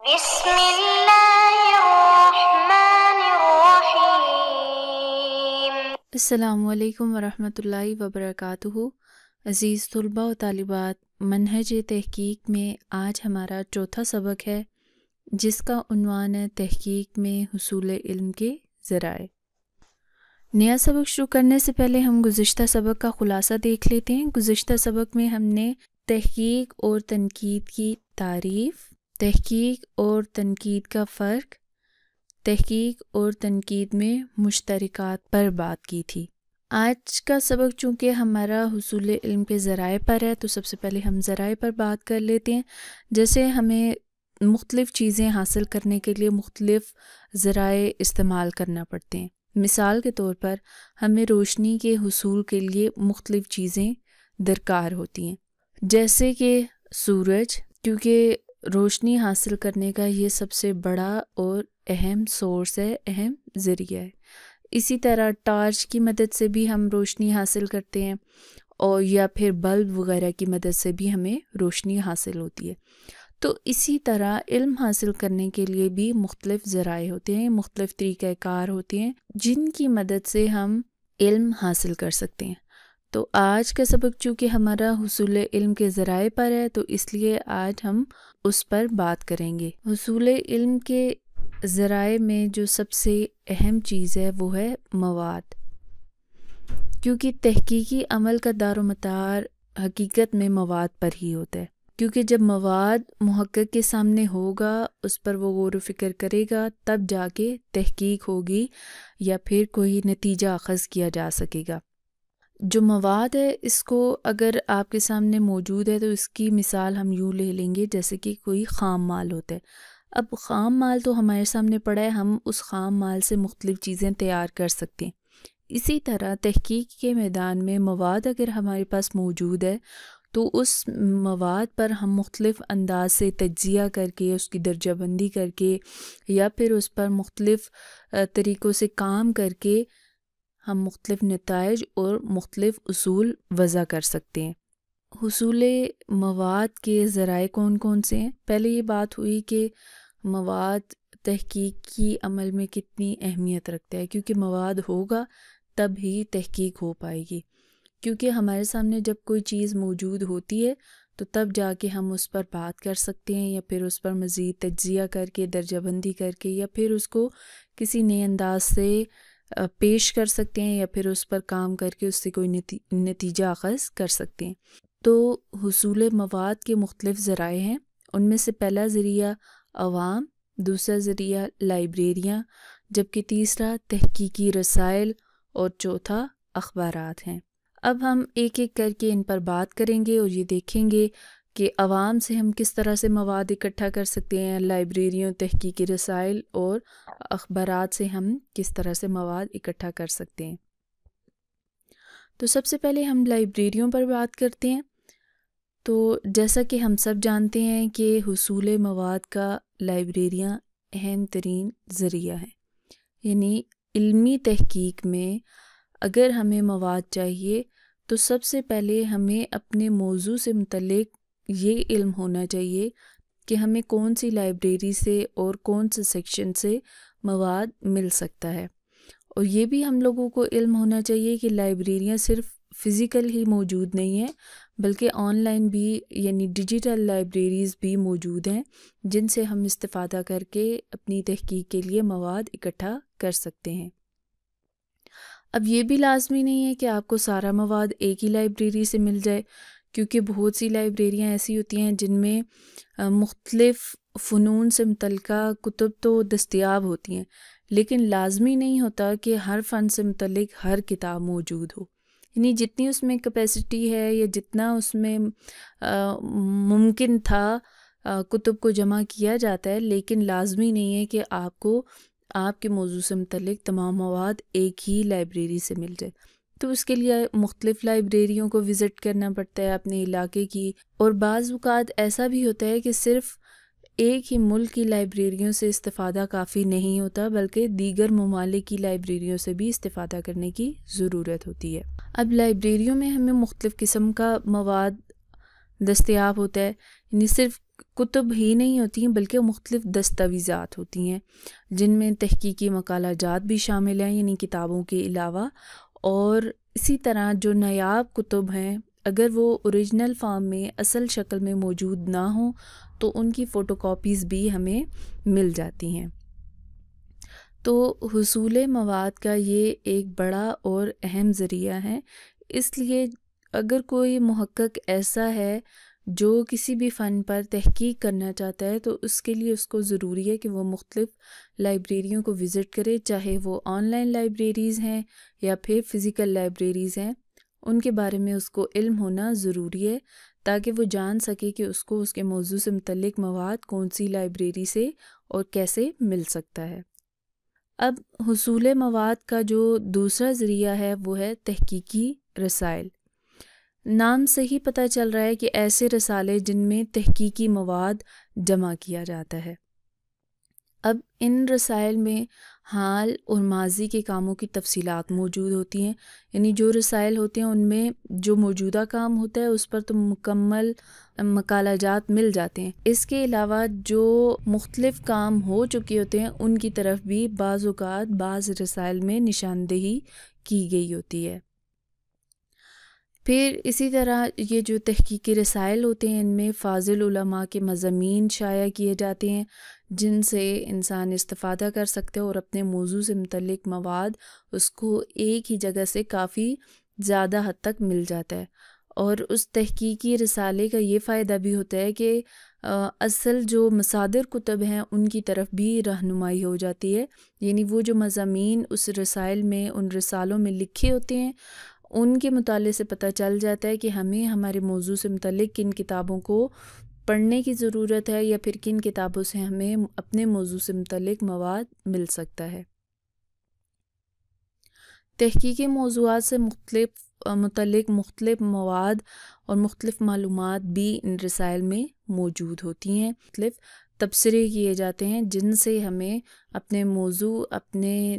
بسم اللہ الرحمن الرحیم۔ السلام علیکم ورحمۃ اللہ وبرکاتہ۔ عزیز طلباء و طالبات، منہج تحقیق میں آج ہمارا چوتھا سبق ہے جس کا عنوان ہے تحقیق میں حصول علم کے ذرائع۔ نیا سبق شروع کرنے سے پہلے ہم گزشتہ سبق کا خلاصہ دیکھ لیتے ہیں۔ گزشتہ سبق میں ہم نے تحقیق اور تنقید کی تعریف، تحقیق اور تنقید کا فرق، تحقیق اور تنقید میں مشترکات پر بات کی تھی۔ آج کا سبق چونکہ ہمارا حصول علم کے ذرائع پر ہے تو سب سے پہلے ہم ذرائع پر بات کر لیتے ہیں۔ جیسے ہمیں مختلف چیزیں حاصل کرنے کے لیے مختلف ذرائع استعمال کرنا پڑتے ہیں۔ مثال کے طور پر ہمیں روشنی کے حصول کے لیے مختلف چیزیں درکار ہوتی ہیں، جیسے کہ سورج، کیونکہ روشنی حاصل کرنے کا یہ سب سے بڑا اور اہم سورس ہے، اہم ذریعہ ہے۔ اسی طرح ٹارچ کی مدد سے بھی ہم روشنی حاصل کرتے ہیں، اور یا پھر بلب وغیرہ کی مدد سے بھی ہمیں روشنی حاصل ہوتی ہے۔ تو اسی طرح علم حاصل کرنے کے لیے بھی مختلف ذرائع ہوتے ہیں، مختلف طریقہ کار ہوتے ہیں جن کی مدد سے ہم علم حاصل کر سکتے ہیں۔ تو آج کا سبق چونکہ ہمارا حصول علم کے ذرائع پر ہے تو اس لیے آج ہم اس پر بات کریں گے۔ حصول علم کے ذرائع میں جو سب سے اہم چیز ہے وہ ہے مواد، کیونکہ تحقیقی عمل کا دار و مدار حقیقت میں مواد پر ہی ہوتا ہے، کیونکہ جب مواد محقق کے سامنے ہوگا، اس پر وہ غور و فکر کرے گا، تب جا کے تحقیق ہوگی یا پھر کوئی نتیجہ اخذ کیا جا سکے گا۔ جو مواد ہے اس کو اگر آپ کے سامنے موجود ہے تو اس کی مثال ہم یوں لے لیں گے جیسے کہ کوئی خام مال ہوتا ہے۔ اب خام مال تو ہمارے سامنے پڑا ہے، ہم اس خام مال سے مختلف چیزیں تیار کر سکتے ہیں۔ اسی طرح تحقیق کے میدان میں مواد اگر ہمارے پاس موجود ہے تو اس مواد پر ہم مختلف انداز سے تجزیہ کر کے، اس کی درجہ بندی کر کے، یا پھر اس پر مختلف طریقوں سے کام کر کے ہم مختلف نتائج اور مختلف اصول وضع کر سکتے ہیں۔ حصول مواد کے ذرائع کون کون سے ہیں؟ پہلے یہ بات ہوئی کہ مواد تحقیقی عمل میں کتنی اہمیت رکھتا ہے، کیونکہ مواد ہوگا تب ہی تحقیق ہو پائے گی، کیونکہ ہمارے سامنے جب کوئی چیز موجود ہوتی ہے تو تب جا کے ہم اس پر بات کر سکتے ہیں، یا پھر اس پر مزید تجزیہ کر کے، درجہ بندی کر کے، یا پھر اس کو کسی نئے انداز سے پیش کر سکتے ہیں، یا پھر اس پر کام کر کے اس سے کوئی نتیجہ اخذ کر سکتے ہیں۔ تو حصول مواد کے مختلف ذرائع ہیں، ان میں سے پہلا ذریعہ عوام، دوسرا ذریعہ لائبریریاں، جبکہ تیسرا تحقیقی رسائل اور چوتھا اخبارات ہیں۔ اب ہم ایک ایک کر کے ان پر بات کریں گے اور یہ دیکھیں گے کہ عوام سے ہم کس طرح سے مواد اکٹھا کر سکتے ہیں، لائبریریوں، تحقیقی رسائل اور اخبارات سے ہم کس طرح سے مواد اکٹھا کر سکتے ہیں۔ تو سب سے پہلے ہم لائبریریوں پر بات کرتے ہیں۔ تو جیسا کہ ہم سب جانتے ہیں کہ حصول مواد کا لائبریریاں اہم ترین ذریعہ ہیں، یعنی علمی تحقیق میں اگر ہمیں مواد چاہیے تو سب سے پہلے ہمیں اپنے موضوع سے متعلق یہ علم ہونا چاہیے کہ ہمیں کون سی لائبریری سے اور کون سے سیکشن سے مواد مل سکتا ہے، اور یہ بھی ہم لوگوں کو علم ہونا چاہیے کہ لائبریریاں صرف فزیکل ہی موجود نہیں ہیں بلکہ آن لائن بھی، یعنی ڈیجیٹل لائبریریز بھی موجود ہیں جن سے ہم استفادہ کر کے اپنی تحقیق کے لیے مواد اکٹھا کر سکتے ہیں۔ اب یہ بھی لازمی نہیں ہے کہ آپ کو سارا مواد ایک ہی لائبریری سے مل جائے، کیونکہ بہت سی لائبریریاں ایسی ہوتی ہیں جن میں مختلف فنون سے متعلقہ کتب تو دستیاب ہوتی ہیں، لیکن لازمی نہیں ہوتا کہ ہر فن سے متعلق ہر کتاب موجود ہو، یعنی جتنی اس میں کیپیسٹی ہے یا جتنا اس میں ممکن تھا کتب کو جمع کیا جاتا ہے، لیکن لازمی نہیں ہے کہ آپ کو آپ کے موضوع سے متعلق تمام مواد ایک ہی لائبریری سے مل جائے۔ تو اس کے لیے مختلف لائبریریوں کو وزٹ کرنا پڑتا ہے اپنے علاقے کی، اور بعض اوقات ایسا بھی ہوتا ہے کہ صرف ایک ہی ملک کی لائبریریوں سے استفادہ کافی نہیں ہوتا بلکہ دیگر ممالک کی لائبریریوں سے بھی استفادہ کرنے کی ضرورت ہوتی ہے۔ اب لائبریریوں میں ہمیں مختلف قسم کا مواد دستیاب ہوتا ہے، یعنی صرف کتب ہی نہیں ہوتی ہیں بلکہ مختلف دستاویزات ہوتی ہیں جن میں تحقیقی مقالہ جات بھی شامل ہیں، یعنی کتابوں کے علاوہ، اور اسی طرح جو نایاب کتب ہیں اگر وہ اوریجنل فارم میں اصل شکل میں موجود نہ ہوں تو ان کی فوٹو کاپیز بھی ہمیں مل جاتی ہیں۔ تو حصول مواد کا یہ ایک بڑا اور اہم ذریعہ ہے، اس لیے اگر کوئی محقق ایسا ہے جو کسی بھی فن پر تحقیق کرنا چاہتا ہے تو اس کے لیے اس کو ضروری ہے کہ وہ مختلف لائبریریوں کو وزٹ کرے، چاہے وہ آن لائن لائبریریز ہیں یا پھر فزیکل لائبریریز ہیں، ان کے بارے میں اس کو علم ہونا ضروری ہے تاکہ وہ جان سکے کہ اس کو اس کے موضوع سے متعلق مواد کون سی لائبریری سے اور کیسے مل سکتا ہے۔ اب حصول مواد کا جو دوسرا ذریعہ ہے وہ ہے تحقیقی رسائل۔ نام سے ہی پتہ چل رہا ہے کہ ایسے رسالے جن میں تحقیقی مواد جمع کیا جاتا ہے۔ اب ان رسائل میں حال اور ماضی کے کاموں کی تفصیلات موجود ہوتی ہیں، یعنی جو رسائل ہوتے ہیں ان میں جو موجودہ کام ہوتا ہے اس پر تو مکمل مقالہ جات مل جاتے ہیں، اس کے علاوہ جو مختلف کام ہو چکے ہوتے ہیں ان کی طرف بھی بعض اوقات بعض رسائل میں نشاندہی کی گئی ہوتی ہے۔ پھر اسی طرح یہ جو تحقیقی رسائل ہوتے ہیں ان میں فاضل علماء کے مضامین شائع کیے جاتے ہیں جن سے انسان استفادہ کر سکتے ہیں اور اپنے موضوع سے متعلق مواد اس کو ایک ہی جگہ سے کافی زیادہ حد تک مل جاتا ہے، اور اس تحقیقی رسالے کا یہ فائدہ بھی ہوتا ہے کہ اصل جو مصادر کتب ہیں ان کی طرف بھی رہنمائی ہو جاتی ہے، یعنی وہ جو مضامین اس رسائل میں ان رسالوں میں لکھے ہوتے ہیں ان کے مطالعے سے پتہ چل جاتا ہے کہ ہمیں ہمارے موضوع سے متعلق کن کتابوں کو پڑھنے کی ضرورت ہے یا پھر کن کتابوں سے ہمیں اپنے موضوع سے متعلق مواد مل سکتا ہے۔ تحقیقی موضوعات سے متعلق مختلف مواد اور مختلف معلومات بھی ان رسائل میں موجود ہوتی ہیں، مختلف تبصرے کیے جاتے ہیں جن سے ہمیں اپنے موضوع، اپنے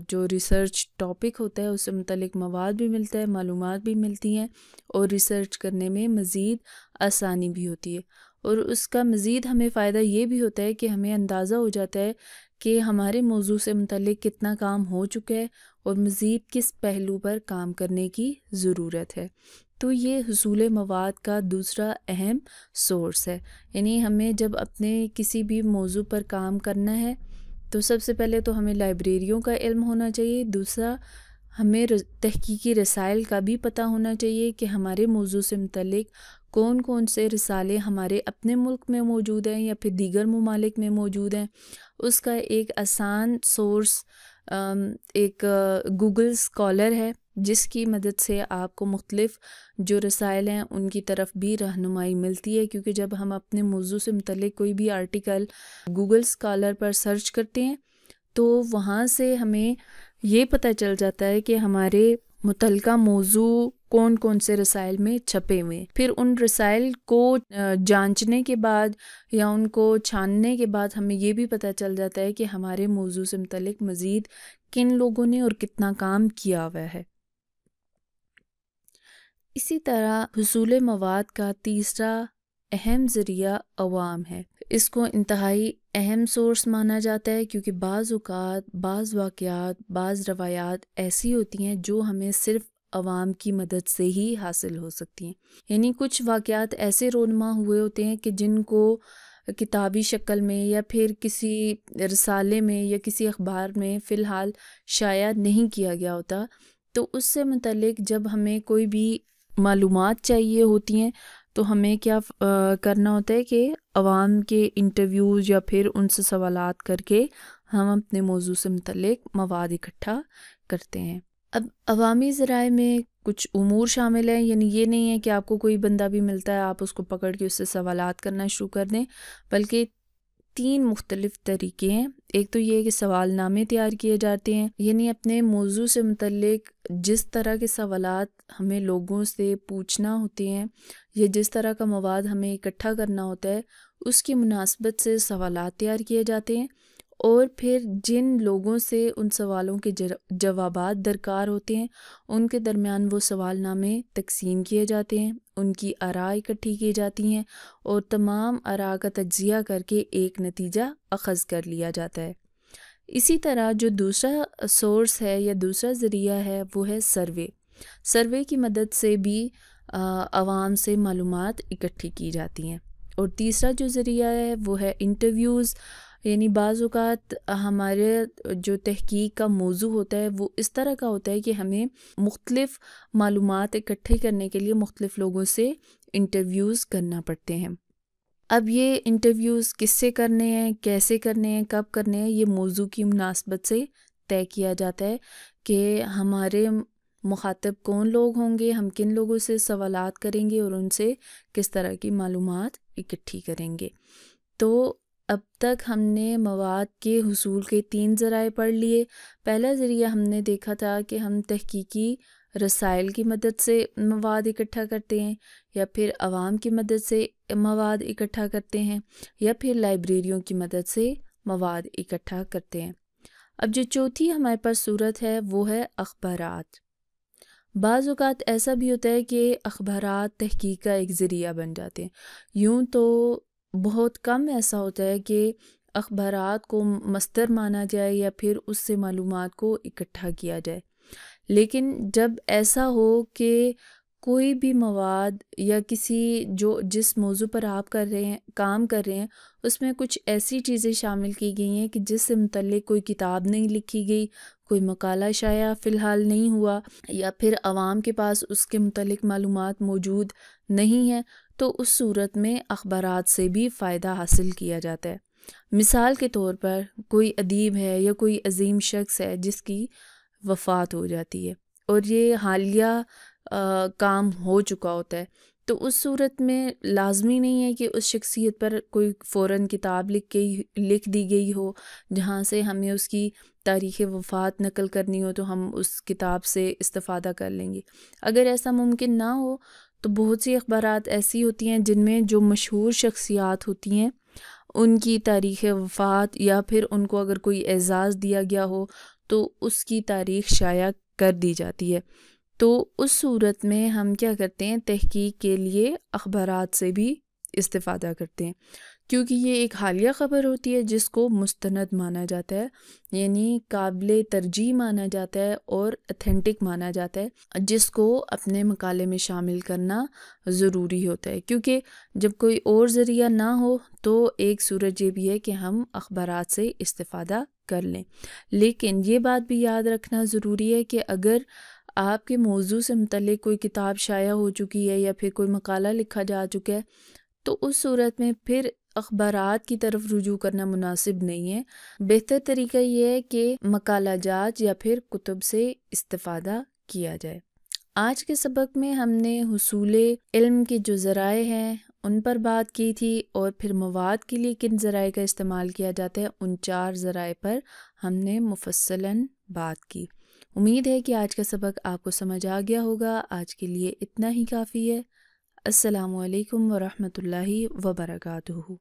جو ریسرچ ٹاپک ہوتا ہے اس سے متعلق مواد بھی ملتا ہے، معلومات بھی ملتی ہیں اور ریسرچ کرنے میں مزید آسانی بھی ہوتی ہے، اور اس کا مزید ہمیں فائدہ یہ بھی ہوتا ہے کہ ہمیں اندازہ ہو جاتا ہے کہ ہمارے موضوع سے متعلق کتنا کام ہو چکا ہے اور مزید کس پہلو پر کام کرنے کی ضرورت ہے۔ تو یہ حصول مواد کا دوسرا اہم سورس ہے، یعنی ہمیں جب اپنے کسی بھی موضوع پر کام کرنا ہے تو سب سے پہلے تو ہمیں لائبریریوں کا علم ہونا چاہیے، دوسرا ہمیں تحقیقی رسائل کا بھی پتہ ہونا چاہیے کہ ہمارے موضوع سے متعلق کون کون سے رسالے ہمارے اپنے ملک میں موجود ہیں یا پھر دیگر ممالک میں موجود ہیں۔ اس کا ایک آسان سورس ایک گوگل اسکالر ہے جس کی مدد سے آپ کو مختلف جو رسائل ہیں ان کی طرف بھی رہنمائی ملتی ہے، کیونکہ جب ہم اپنے موضوع سے متعلق کوئی بھی آرٹیکل گوگل اسکالر پر سرچ کرتے ہیں تو وہاں سے ہمیں یہ پتہ چل جاتا ہے کہ ہمارے متعلقہ موضوع کون کون سے رسائل میں چھپے ہوئے، پھر ان رسائل کو جانچنے کے بعد یا ان کو چھاننے کے بعد ہمیں یہ بھی پتہ چل جاتا ہے کہ ہمارے موضوع سے متعلق مزید کن لوگوں نے اور کتنا کام کیا ہوا ہے۔ اسی طرح حصول مواد کا تیسرا اہم ذریعہ عوام ہے، اس کو انتہائی اہم سورس مانا جاتا ہے کیونکہ بعض اوقات بعض واقعات، بعض روایات ایسی ہوتی ہیں جو ہمیں صرف عوام کی مدد سے ہی حاصل ہو سکتی ہیں، یعنی کچھ واقعات ایسے رونما ہوئے ہوتے ہیں کہ جن کو کتابی شکل میں یا پھر کسی رسالے میں یا کسی اخبار میں فی الحال شائع نہیں کیا گیا ہوتا، تو اس سے متعلق جب ہمیں کوئی بھی معلومات چاہیے ہوتی ہیں تو ہمیں کیا کرنا ہوتا ہے کہ عوام کے انٹرویوز یا پھر ان سے سوالات کر کے ہم اپنے موضوع سے متعلق مواد اکٹھا کرتے ہیں۔ اب عوامی ذرائع میں کچھ امور شامل ہیں، یعنی یہ نہیں ہے کہ آپ کو کوئی بندہ بھی ملتا ہے آپ اس کو پکڑ کے اس سے سوالات کرنا شروع کر دیں، بلکہ 3 مختلف طریقے ہیں۔ ایک تو یہ کہ سوال نامے تیار کیے جاتے ہیں، یعنی اپنے موضوع سے متعلق جس طرح کے سوالات ہمیں لوگوں سے پوچھنا ہوتے ہیں یا جس طرح کا مواد ہمیں اکٹھا کرنا ہوتا ہے اس کی مناسبت سے سوالات تیار کیے جاتے ہیں، اور پھر جن لوگوں سے ان سوالوں کے جوابات درکار ہوتے ہیں ان کے درمیان وہ سوال نامے تقسیم کیے جاتے ہیں، ان کی آراء اکٹھی کی جاتی ہیں اور تمام آراء کا تجزیہ کر کے ایک نتیجہ اخذ کر لیا جاتا ہے۔ اسی طرح جو دوسرا سورس ہے یا دوسرا ذریعہ ہے وہ ہے سروے۔ سروے کی مدد سے بھی عوام سے معلومات اکٹھی کی جاتی ہیں۔ اور تیسرا جو ذریعہ ہے وہ ہے انٹرویوز، یعنی بعض اوقات ہمارے جو تحقیق کا موضوع ہوتا ہے وہ اس طرح کا ہوتا ہے کہ ہمیں مختلف معلومات اکٹھے کرنے کے لیے مختلف لوگوں سے انٹرویوز کرنا پڑتے ہیں۔ اب یہ انٹرویوز کس سے کرنے ہیں، کیسے کرنے ہیں، کب کرنے ہیں، یہ موضوع کی مناسبت سے طے کیا جاتا ہے کہ ہمارے مخاطب کون لوگ ہوں گے، ہم کن لوگوں سے سوالات کریں گے اور ان سے کس طرح کی معلومات اکٹھی کریں گے۔ تو اب تک ہم نے مواد کے حصول کے 3 ذرائع پڑھ لیے۔ پہلا ذریعہ ہم نے دیکھا تھا کہ ہم تحقیقی رسائل کی مدد سے مواد اکٹھا کرتے ہیں، یا پھر عوام کی مدد سے مواد اکٹھا کرتے ہیں، یا پھر لائبریریوں کی مدد سے مواد اکٹھا کرتے ہیں۔ اب جو چوتھی ہمارے پاس صورت ہے وہ ہے اخبارات۔ بعض اوقات ایسا بھی ہوتا ہے کہ اخبارات تحقیق کا ایک ذریعہ بن جاتے ہیں۔ یوں تو بہت کم ایسا ہوتا ہے کہ اخبارات کو مصدر مانا جائے یا پھر اس سے معلومات کو اکٹھا کیا جائے، لیکن جب ایسا ہو کہ کوئی بھی مواد یا جس موضوع پر آپ کام کر رہے ہیں اس میں کچھ ایسی چیزیں شامل کی گئی ہیں کہ جس سے متعلق کوئی کتاب نہیں لکھی گئی، کوئی مقالہ شائع فی الحال نہیں ہوا، یا پھر عوام کے پاس اس کے متعلق معلومات موجود نہیں ہیں، تو اس صورت میں اخبارات سے بھی فائدہ حاصل کیا جاتا ہے۔ مثال کے طور پر کوئی ادیب ہے یا کوئی عظیم شخص ہے جس کی وفات ہو جاتی ہے اور یہ حالیہ کام ہو چکا ہوتا ہے، تو اس صورت میں لازمی نہیں ہے کہ اس شخصیت پر کوئی فوراً کتاب لکھ دی گئی ہو جہاں سے ہمیں اس کی تاریخ وفات نقل کرنی ہو تو ہم اس کتاب سے استفادہ کر لیں گے۔ اگر ایسا ممکن نہ ہو تو بہت سی اخبارات ایسی ہوتی ہیں جن میں جو مشہور شخصیات ہوتی ہیں ان کی تاریخ وفات یا پھر ان کو اگر کوئی اعزاز دیا گیا ہو تو اس کی تاریخ شائع کر دی جاتی ہے۔ تو اس صورت میں ہم کیا کرتے ہیں، تحقیق کے لیے اخبارات سے بھی استفادہ کرتے ہیں، کیونکہ یہ ایک حالیہ خبر ہوتی ہے جس کو مستند مانا جاتا ہے، یعنی قابل ترجیح مانا جاتا ہے اور اتھینٹک مانا جاتا ہے، جس کو اپنے مقالے میں شامل کرنا ضروری ہوتا ہے۔ کیونکہ جب کوئی اور ذریعہ نہ ہو تو ایک صورت یہ بھی ہے کہ ہم اخبارات سے استفادہ کر لیں، لیکن یہ بات بھی یاد رکھنا ضروری ہے کہ اگر آپ کے موضوع سے متعلق کوئی کتاب شائع ہو چکی ہے یا پھر کوئی مقالہ لکھا جا چکا ہے تو اس صورت میں پھر اخبارات کی طرف رجوع کرنا مناسب نہیں ہے۔ بہتر طریقہ یہ ہے کہ مقالہ جات یا پھر کتب سے استفادہ کیا جائے۔ آج کے سبق میں ہم نے حصول علم کے جو ذرائع ہیں ان پر بات کی تھی، اور پھر مواد کے لیے کن ذرائع کا استعمال کیا جاتا ہے ان 4 ذرائع پر ہم نے مفصلاً بات کی۔ امید ہے کہ آج کا سبق آپ کو سمجھ آ گیا ہوگا۔ آج کے لیے اتنا ہی کافی ہے۔ السلام علیکم ورحمۃ اللہ وبرکاتہ۔